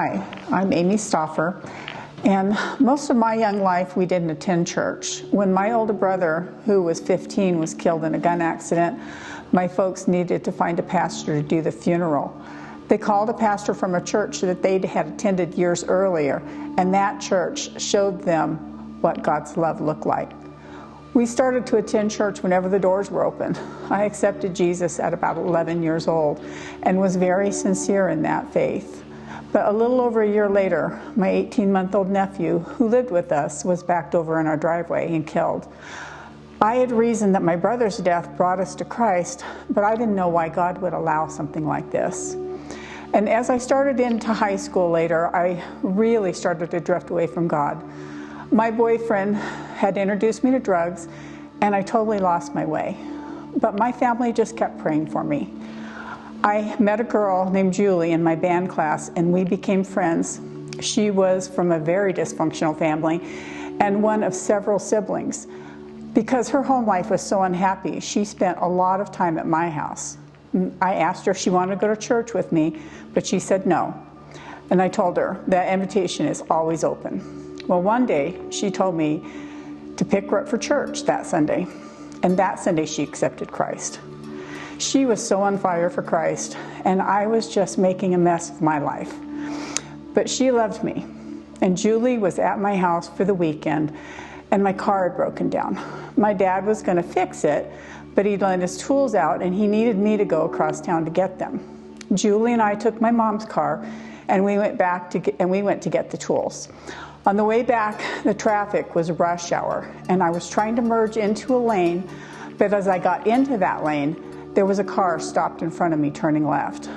Hi, I'm Amy Stauffer, and most of my young life we didn't attend church. When my older brother, who was 15, was killed in a gun accident, my folks needed to find a pastor to do the funeral. They called a pastor from a church that they had attended years earlier, and that church showed them what God's love looked like. We started to attend church whenever the doors were open. I accepted Jesus at about 11 years old and was very sincere in that faith. But a little over a year later, my 18-month-old nephew, who lived with us, was backed over in our driveway and killed. I had reasoned that my brother's death brought us to Christ, but I didn't know why God would allow something like this. And as I started into high school later, I really started to drift away from God. My boyfriend had introduced me to drugs, and I totally lost my way. But my family just kept praying for me. I met a girl named Julie in my band class, and we became friends. She was from a very dysfunctional family and one of several siblings. Because her home life was so unhappy, she spent a lot of time at my house. I asked her if she wanted to go to church with me, but she said no. And I told her that invitation is always open. Well, one day she told me to pick her up for church that Sunday, and that Sunday she accepted Christ. She was so on fire for Christ, and I was just making a mess of my life. But she loved me, and Julie was at my house for the weekend, and my car had broken down. My dad was going to fix it, but he'd lent his tools out, and he needed me to go across town to get them. Julie and I took my mom's car, and we went to get the tools. On the way back, the traffic was rush hour, and I was trying to merge into a lane, but as I got into that lane, there was a car stopped in front of me turning left.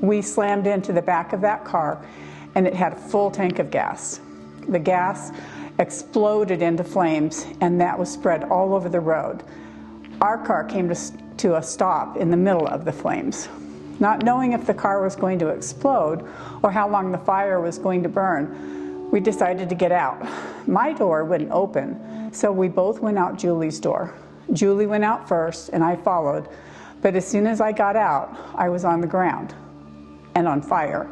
We slammed into the back of that car, and it had a full tank of gas. The gas exploded into flames, and that was spread all over the road. Our car came to a stop in the middle of the flames. Not knowing if the car was going to explode or how long the fire was going to burn, we decided to get out. My door wouldn't open, so we both went out Julie's door. Julie went out first, and I followed. But as soon as I got out, I was on the ground and on fire.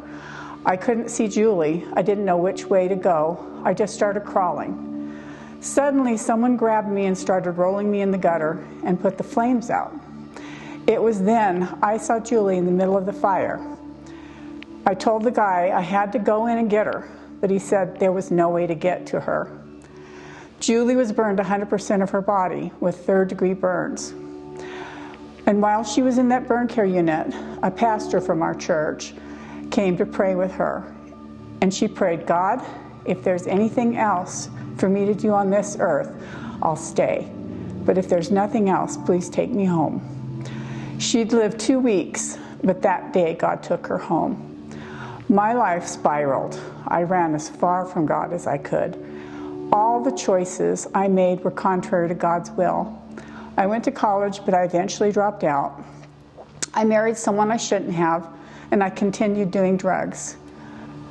I couldn't see Julie. I didn't know which way to go. I just started crawling. Suddenly, someone grabbed me and started rolling me in the gutter and put the flames out. It was then I saw Julie in the middle of the fire. I told the guy I had to go in and get her, but he said there was no way to get to her. Julie was burned 100% of her body with third-degree burns. And while she was in that burn care unit, a pastor from our church came to pray with her. And she prayed, God, if there's anything else for me to do on this earth, I'll stay. But if there's nothing else, please take me home. She'd lived 2 weeks, but that day God took her home. My life spiraled. I ran as far from God as I could. All the choices I made were contrary to God's will. I went to college, but I eventually dropped out. I married someone I shouldn't have, and I continued doing drugs.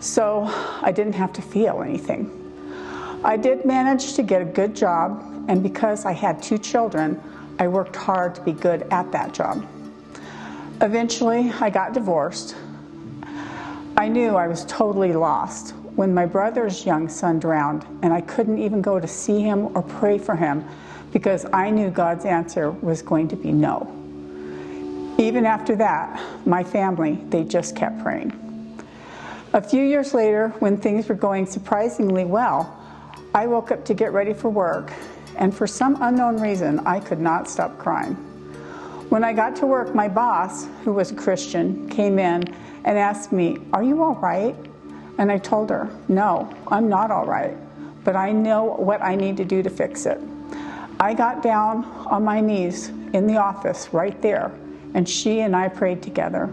So I didn't have to feel anything. I did manage to get a good job, and because I had 2 children, I worked hard to be good at that job. Eventually, I got divorced. I knew I was totally lost when my brother's young son drowned, and I couldn't even go to see him or pray for him because I knew God's answer was going to be no. Even after that, my family, they just kept praying. A few years later, when things were going surprisingly well, I woke up to get ready for work, and for some unknown reason, I could not stop crying. When I got to work, my boss, who was a Christian, came in and asked me, "Are you all right?" And I told her, "No, I'm not all right, but I know what I need to do to fix it." I got down on my knees in the office right there, and she and I prayed together.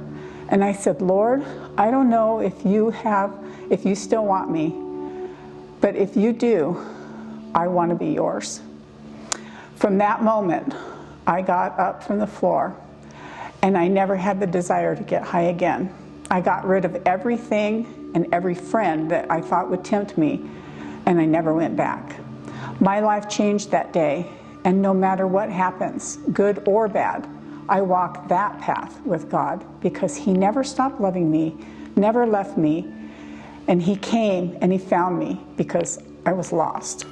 And I said, "Lord, I don't know if you still want me, but if you do, I want to be yours." From that moment, I got up from the floor, and I never had the desire to get high again. I got rid of everything and every friend that I thought would tempt me, and I never went back. My life changed that day, and no matter what happens, good or bad, I walked that path with God because He never stopped loving me, never left me, And he came and he found me because I was lost.